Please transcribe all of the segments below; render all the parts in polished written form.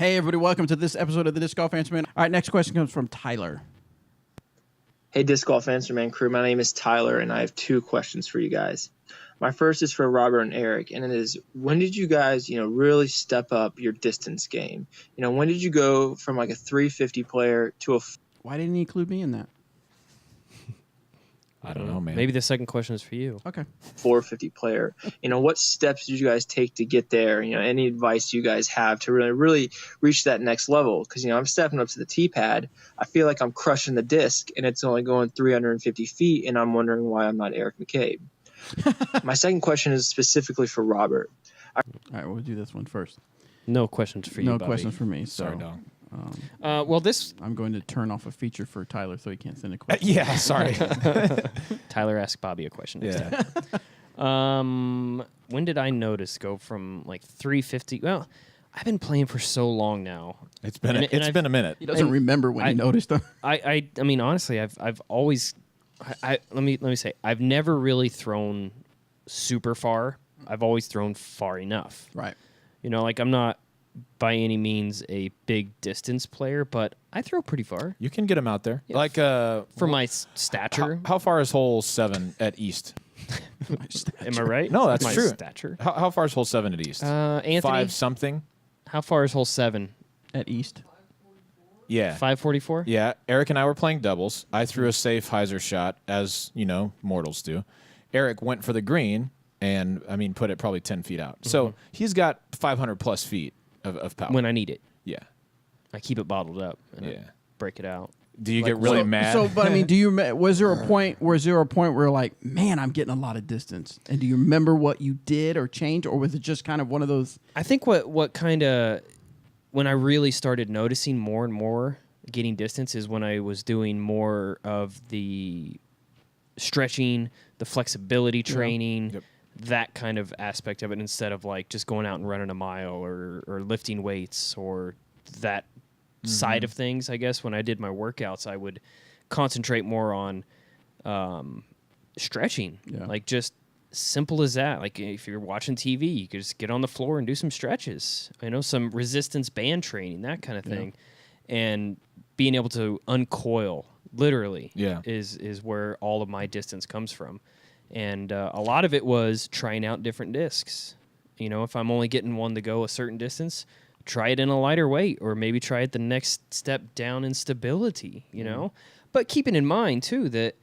Hey, everybody, welcome to this episode of the Disc Golf Answer Man. All right, next question comes from Tyler. Hey, Disc Golf Answer Man crew. My name is Tyler, and I have two questions for you guys. My first is for Robert and Eric, and it is, when did you guys, really step up your distance game? When did you go from like a 350 player to a... Why didn't he include me in that? I don't know, man. Maybe the second question is for you. Okay. 450 player. What steps did you guys take to get there? Any advice you guys have to really reach that next level? Because, I'm stepping up to the tee pad. I feel like I'm crushing the disc, and it's only going 350 feet, and I'm wondering why I'm not Eric McCabe. My second question is specifically for Robert. All right, we'll do this one first. No questions for you, No Bobby. questions for me. So, Sorry, dog. Well, this... I'm going to turn off a feature for Tyler so he can't send a question. Yeah, sorry. Tyler asked Bobby a question next Yeah. time. When did I notice go from like 350? Well, I've been playing for so long now. It's been And been a minute. He doesn't remember when he noticed them. I mean, honestly, I've always... let me say, I've never really thrown super far. I've always thrown far enough. Right. I'm not by any means a big distance player, but I throw pretty far You can get him out there. Yeah. Like for my stature. How far is hole 7 at East? Am I right? No, that's my true. Stature. How far is hole 7 at East? Anthony, 5 something. how far is hole 7? At East. Yeah. 544. Yeah. Eric and I were playing doubles. I threw a safe hyzer shot, as mortals do. Eric went for the green and put it probably 10 feet out. So he's got 500 plus feet of power. When I need it, Yeah. I keep it bottled up and I Yeah. break it out. Do you get really mad? So, but was there a point where you're like, man, I'm getting a lot of distance? And do you remember what you did or changed, or was it just kind of one of those? I think what kind of when I really started noticing more and more getting distance is when I was doing more of the stretching, the flexibility training. Yep. That kind of aspect of it, instead of like just going out and running a mile or lifting weights or that side of things. I guess when I did my workouts, I would concentrate more on stretching, like just simple as that. Like if you're watching TV, you could just get on the floor and do some stretches. Some resistance band training, that kind of thing, and being able to uncoil literally is where all of my distance comes from. And a lot of it was trying out different discs. If I'm only getting one to go a certain distance, try it in a lighter weight, or maybe try it the next step down in stability, But keeping in mind, too, that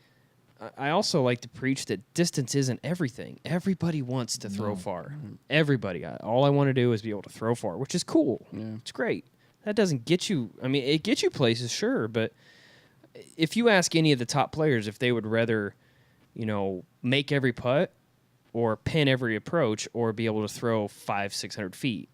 I also like to preach that distance isn't everything. Everybody wants to throw far. Everybody. All I want to do is be able to throw far, which is cool. Yeah. It's great. That doesn't get you... it gets you places, sure, but if you ask any of the top players if they would rather... make every putt or pin every approach or be able to throw 500-600 feet.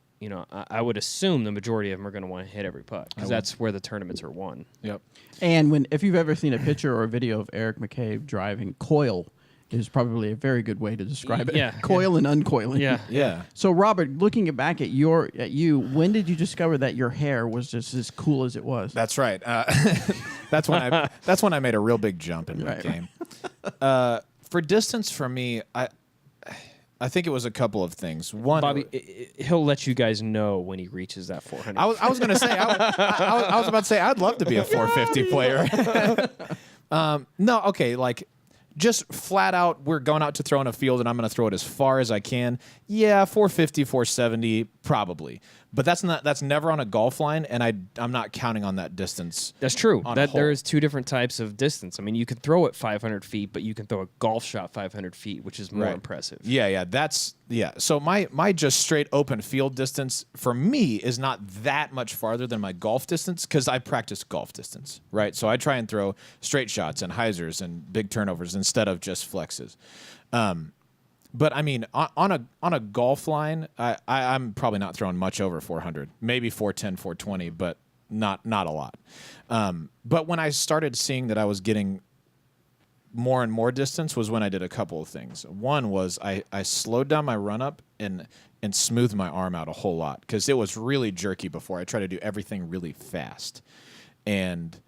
I would assume the majority of them are going to want to hit every putt because that's where the tournaments are won. Yep. And if you've ever seen a picture or a video of Eric McCabe driving, coil is probably a very good way to describe it. Yeah. Coil and uncoiling. Yeah. Yeah. So Robert, looking back at you, when did you discover that your hair was just as cool as it was? That's right. That's when I made a real big jump in my game. For distance, for me, I think it was a couple of things. One, Bobby, he'll let you guys know when he reaches that 400. I was going to say, I was about to say, I'd love to be a 450 player. No, okay, like just flat out, we're going out to throw in a field and I'm going to throw it as far as I can. Yeah, 450, 470, probably. But that's never on a golf line, and I'm not counting on that distance. That's true. That there is two different types of distance. You can throw it 500 feet, but you can throw a golf shot 500 feet, which is more impressive. Yeah. So my just straight open field distance for me is not that much farther than my golf distance because I practice golf distance, right? So I try and throw straight shots and hyzers and big turnovers instead of just flexes. But on a golf line, I'm probably not throwing much over 400, maybe 410, 420, but not a lot. But when I started seeing that I was getting more and more distance was when I did a couple of things. One was I slowed down my run up and smoothed my arm out a whole lot because it was really jerky before. I tried to do everything really fast, and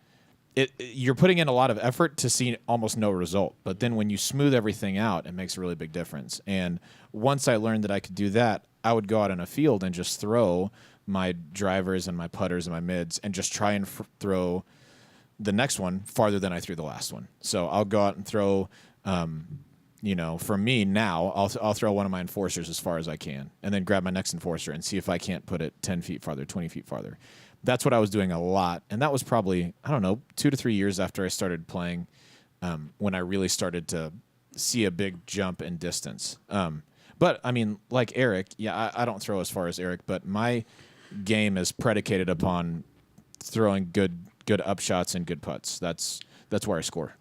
you're putting in a lot of effort to see almost no result. But then when you smooth everything out, it makes a really big difference. And once I learned that I could do that, I would go out in a field and just throw my drivers and my putters and my mids and just try and throw the next one farther than I threw the last one. So I'll go out and throw, for me now, I'll throw one of my enforcers as far as I can and then grab my next enforcer and see if I can't put it 10 feet farther, 20 feet farther. That's what I was doing a lot. And that was probably, 2 to 3 years after I started playing, when I really started to see a big jump in distance. But I mean, like Eric, I don't throw as far as Eric, but my game is predicated upon throwing good upshots and good putts. That's where I score.